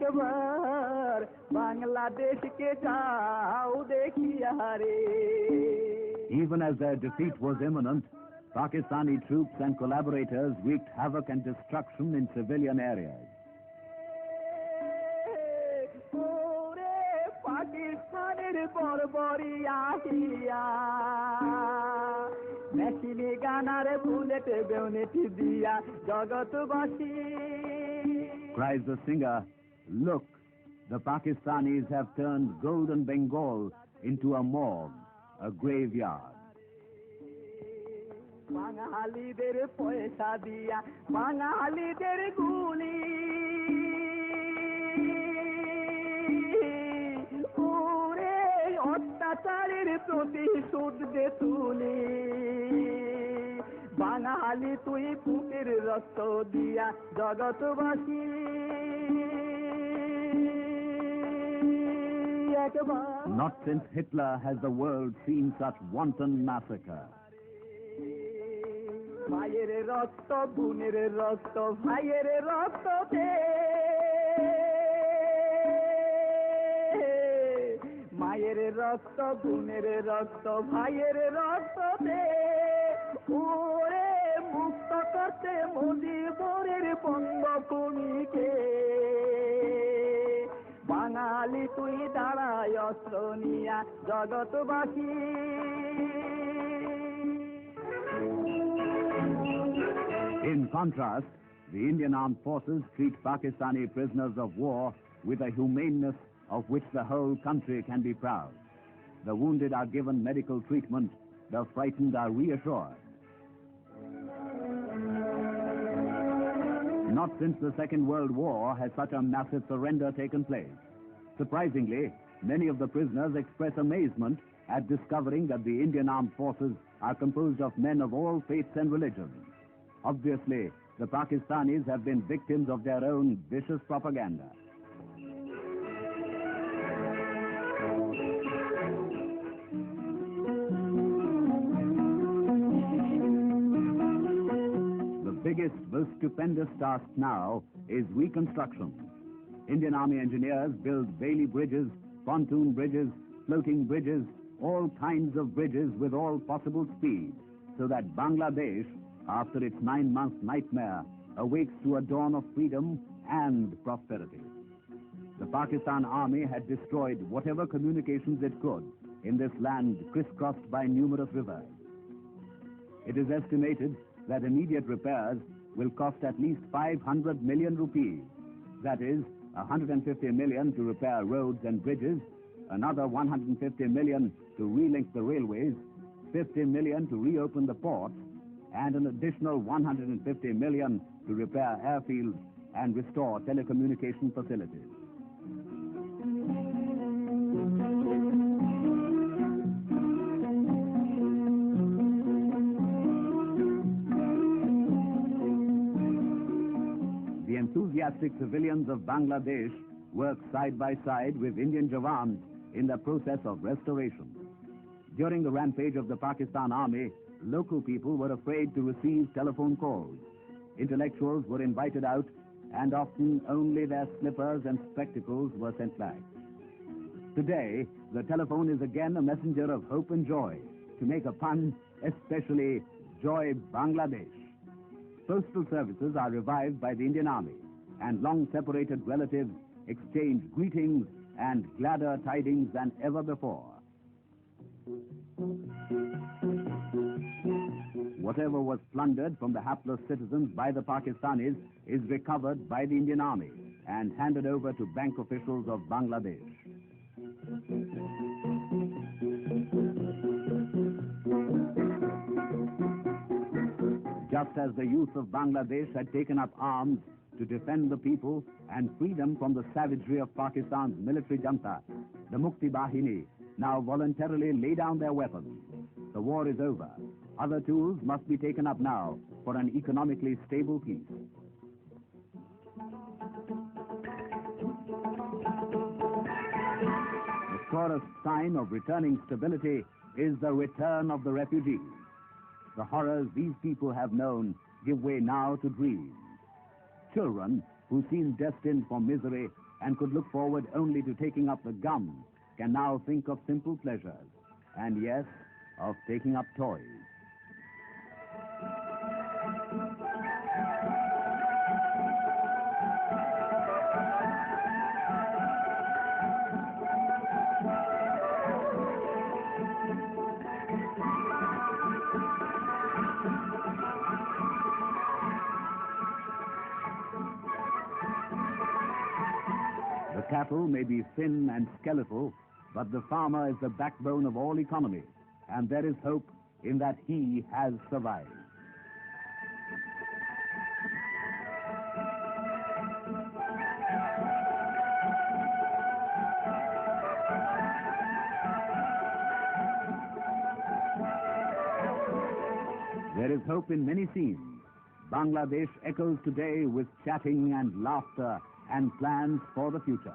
একবার বাংলাদেশকে যাও দেখিয়া রে। Even as their defeat was imminent, Pakistani troops and collaborators wreaked havoc and destruction in civilian areas. ওরে পাকিস্তানের বর্বরি আহিয়া মেশিনে গানার বুলেট বেউনেট দিয়া জগৎবাসী। Cries the singer, "Look, the Pakistanis have turned golden Bengal into a morgue, a graveyard." বাঙালিদের পয়সা দিয়া বাঙালিদের গুলি ওরে অত্যাচারের প্রতিশোধ দে তুলি। বাঙালি তুই বুকের রক্ত দিয়া জগৎবাসী একবার। Not since Hitler has the world seen such wanton massacre. মায়ের রক্ত বোনের রক্ত ভাইয়ের রক্ত দে, মায়ের রক্ত বোনের রক্ত ভাইয়ের রক্ত দে। ওরে মুক্ত করতে মুজিবুরের বঙ্গভূমিকে বাঙালি তুই দাঁড়ায় অস্ত্র নিয়া জগৎবাসী। In contrast, the Indian armed forces treat Pakistani prisoners of war with a humaneness of which the whole country can be proud. The wounded are given medical treatment, the frightened are reassured. Not since the Second World War has such a massive surrender taken place. Surprisingly, many of the prisoners express amazement at discovering that the Indian armed forces are composed of men of all faiths and religions. Obviously, the Pakistanis have been victims of their own vicious propaganda. The biggest, most stupendous task now is reconstruction. Indian Army engineers build Bailey bridges, pontoon bridges, floating bridges, all kinds of bridges with all possible speed, so that Bangladesh, after its 9-month nightmare, awakes to a dawn of freedom and prosperity. The Pakistan Army had destroyed whatever communications it could in this land crisscrossed by numerous rivers. It is estimated that immediate repairs will cost at least 500 million rupees. That is, 150 million to repair roads and bridges, another 150 million to relink the railways, 50 million to reopen the ports, and an additional 150 million to repair airfields and restore telecommunication facilities. The enthusiastic civilians of Bangladesh work side by side with Indian Jawans in the process of restoration. During the rampage of the Pakistan Army, local people were afraid to receive telephone calls. Intellectuals were invited out, and often only their slippers and spectacles were sent back. Today, the telephone is again a messenger of hope and joy. To make a pun, especially Joy Bangladesh. Postal services are revived by the Indian Army, and long-separated relatives exchange greetings and gladder tidings than ever before. Whatever was plundered from the hapless citizens by the Pakistanis is recovered by the Indian Army and handed over to bank officials of Bangladesh. Just as the youth of Bangladesh had taken up arms to defend the people and free them from the savagery of Pakistan's military junta, the Mukti Bahini now voluntarily lay down their weapons. The war is over. Other tools must be taken up now for an economically stable peace. The surest sign of returning stability is the return of the refugees. The horrors these people have known give way now to dreams. Children who seemed destined for misery and could look forward only to taking up the gum, can now think of simple pleasures, and yes, of taking up toys. The cattle may be thin and skeletal, but the farmer is the backbone of all economy, and there is hope in that he has survived. There is hope in many scenes. Bangladesh echoes today with chatting and laughter and plans for the future.